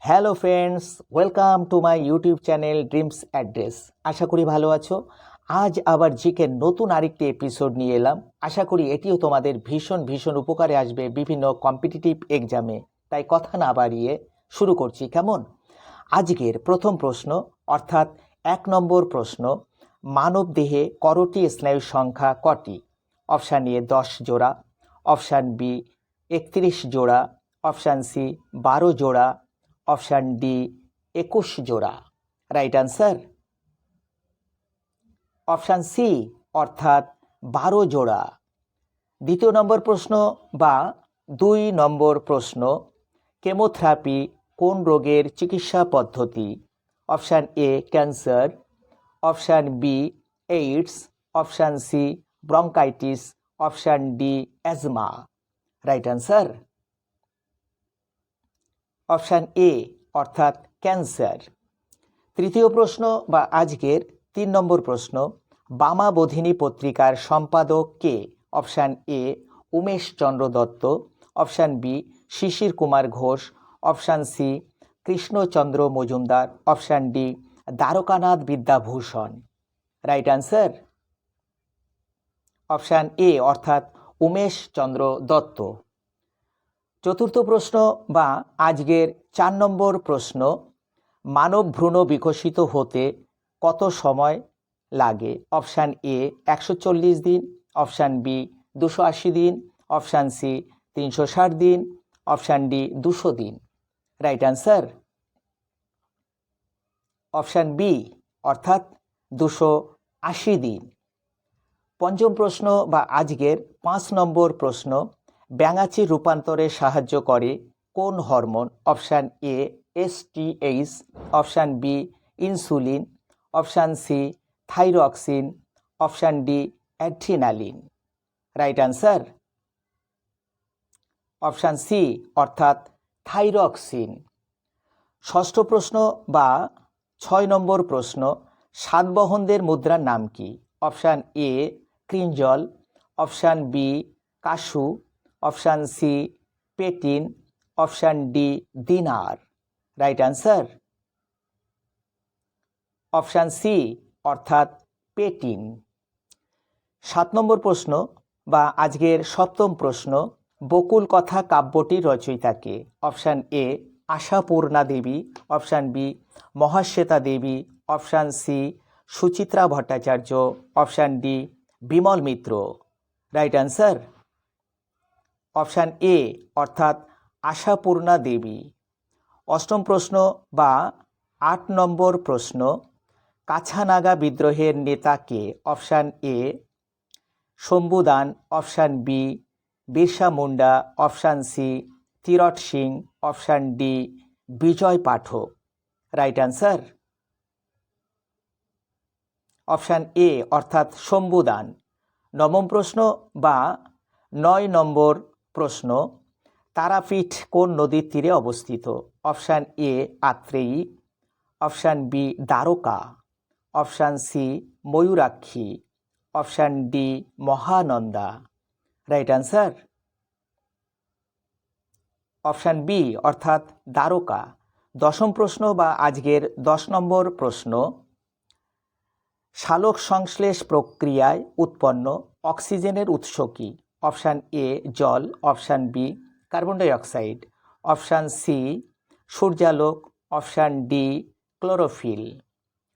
Hello friends, welcome to my YouTube channel Dreams Address. আশা করি ভালো আছো। আজ আবার জিকে নতুন আরেকটি এপিসোড নিয়ে এলাম। আশা করি এটিও তোমাদের ভীষণ ভীষণ উপকারে আসবে বিভিন্ন কম্পিটিটিভ এক্সামে। তাই কথা না বাড়িয়ে শুরু করছি, কেমন? আজকের প্রথম প্রশ্ন, অর্থাৎ 1 নম্বর প্রশ্ন, মানব দেহে করোটি স্নায়ুর সংখ্যা কটি? অপশান এ 10 জোড়া, অপশান বি 31 জোড়া, অপশান সি 12 জোড়া, অপশান ডি 21 জোড়া। রাইট আনসার অপশান সি, অর্থাৎ 12 জোড়া। দ্বিতীয় নম্বর প্রশ্ন বা 2 নম্বর প্রশ্ন, কেমোথেরাপি কোন রোগের চিকিৎসা পদ্ধতি? Option A cancer, option B AIDS, option C bronchitis, option D asthma. Right answer option এ, অর্থাৎ ক্যান্সার। তৃতীয় প্রশ্ন বা আজকের 3 নম্বর প্রশ্ন, বামাবোধিনী পত্রিকার সম্পাদক কে? Option a Umesh Chandra Dutta, option b Shishir Kumar Ghosh, option c Krishnachandra Majumdar, option d Dwarkanath Vidyabhushan. Right answer option এ, অর্থাৎ উমেশ চন্দ্র দত্ত। চতুর্থ প্রশ্ন বা আজকের 4 নম্বর প্রশ্ন, মানব ভ্রূণ বিকশিত হতে কত সময় লাগে? অপশান এ 140 দিন, অপশান বি 280 দিন, অপশান সি 360 দিন, অপশান ডি 200 দিন। রাইট আনসার অপশান বি, অর্থাৎ 280 দিন। পঞ্চম প্রশ্ন বা আজকের 5 নম্বর প্রশ্ন, ব্যাঙাচির রূপান্তরে সাহায্য করে কোন হরমোন? Option A STH, option B insulin, option C thyroxine, option D adrenaline. Right answer option C, অর্থাৎ থাইরক্সিন। ষষ্ঠ প্রশ্ন বা 6 নম্বর প্রশ্ন, সাতবাহনদের মুদ্রার নাম কি? অপশান এ ক্রিঞ্জল, option b kasu, option c potin, option d দিনার। রাইট আনসার অপশান সি, অর্থাৎ পেটিন। 7 নম্বর প্রশ্ন বা আজকের 7ম প্রশ্ন, বকুল কথা কাব্যটির রচয়িতাকে? অপশান এ Ashapurna Devi, option b Mahasweta Devi, option c Suchitra Bhattacharya, option d Bimal Mitra. Right answer option এ, অর্থাৎ আশাপূর্ণা দেবী। অষ্টম প্রশ্ন বা 8 নম্বর প্রশ্ন, কাছানাগা বিদ্রোহের নেতা কে? Option a Shambhudan, option b Birsa Munda, option c Tirot Singh, option d Bijoy Pathak. Right answer option এ, অর্থাৎ শম্ভুদান। নবম প্রশ্ন বা 9 নম্বর প্রশ্ন, তারাপীঠ কোন নদীর তীরে অবস্থিত? Option A Atreyee, option B Dwarka, option C Mayurakshi, option D Mahananda. Right answer option B, অর্থাৎ দ্বারকা। দশম প্রশ্ন বা আজকের 10 নম্বর প্রশ্ন, সালোক সংশ্লেষ প্রক্রিয়ায় উৎপন্ন অক্সিজেনের উৎস কি? অপশান এ জল, option B carbon dioxide, option C সূর্যালোক, option D chlorophyll.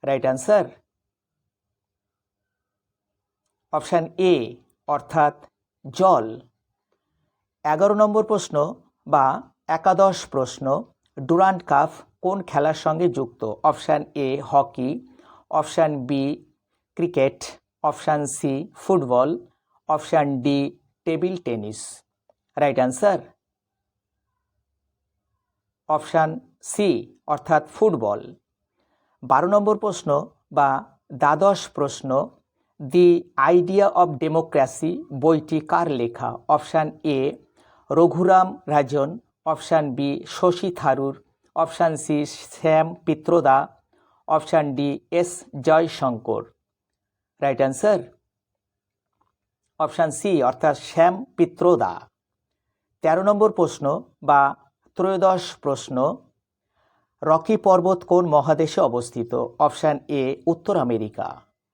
Right answer option এ, অর্থাৎ জল। 11 নম্বর প্রশ্ন বা একাদশ প্রশ্ন, ডুরান্ড কাপ কোন খেলার সঙ্গে যুক্ত? Option A hockey, option B cricket, option C football, option D table tennis. Right answer option C, অর্থাৎ ফুটবল। 12 নম্বর প্রশ্ন বা দ্বাদশ প্রশ্ন, দি আইডিয়া অব ডেমোক্রেসি বইটি কার লেখা? Option A Raghuram Rajan, option B Shashi Tharoor, option C Sam Pitroda, option D S Jaishankar. Right answer option C, অর্থাৎ শ্যাম পিত্রদা। 13 নম্বর প্রশ্ন বা ত্রয়োদশ প্রশ্ন, রকি পর্বত কোন মহাদেশে অবস্থিত? অপশান এ উত্তর আমেরিকা,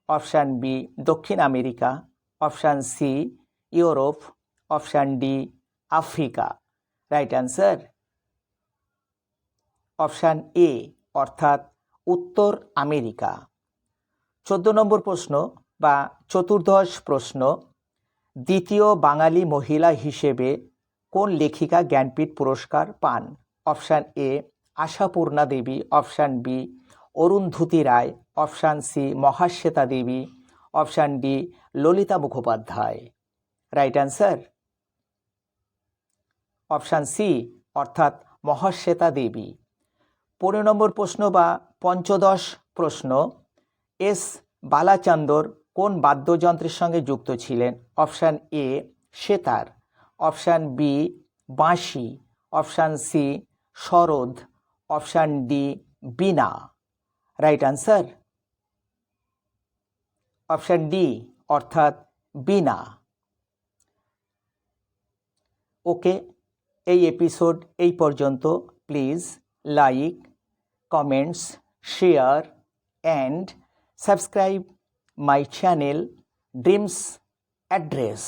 অপশান বি দক্ষিণ America, option C Europe, option D Africa. Right answer option এ অর্থাৎ উত্তর আমেরিকা। 14 নম্বর প্রশ্ন বা চতুর্দশ প্রশ্ন, দ্বিতীয় বাঙালি মহিলা হিসেবে কোন লেখিকা জ্ঞানপীঠ পুরস্কার পান? অপশান এ Ashapurna Devi, option B Arundhati Roy, option C Mahasweta Devi, option D Lalita Mukhopadhyay. Right answer option C অর্থাৎ মহাশ্বেতা দেবী। 15 নম্বর প্রশ্ন বা পঞ্চদশ প্রশ্ন, এস বালাচন্দর কোন বাদ্যযন্ত্রের সঙ্গে যুক্ত ছিলেন? Option a sitar, option b বাঁশি, option c sarod, option d veena. Right answer option d অর্থাৎ বীণা। ওকে, এই এপিসোড এই পর্যন্ত। Please like, comments, share and subscribe my channel Dreams address.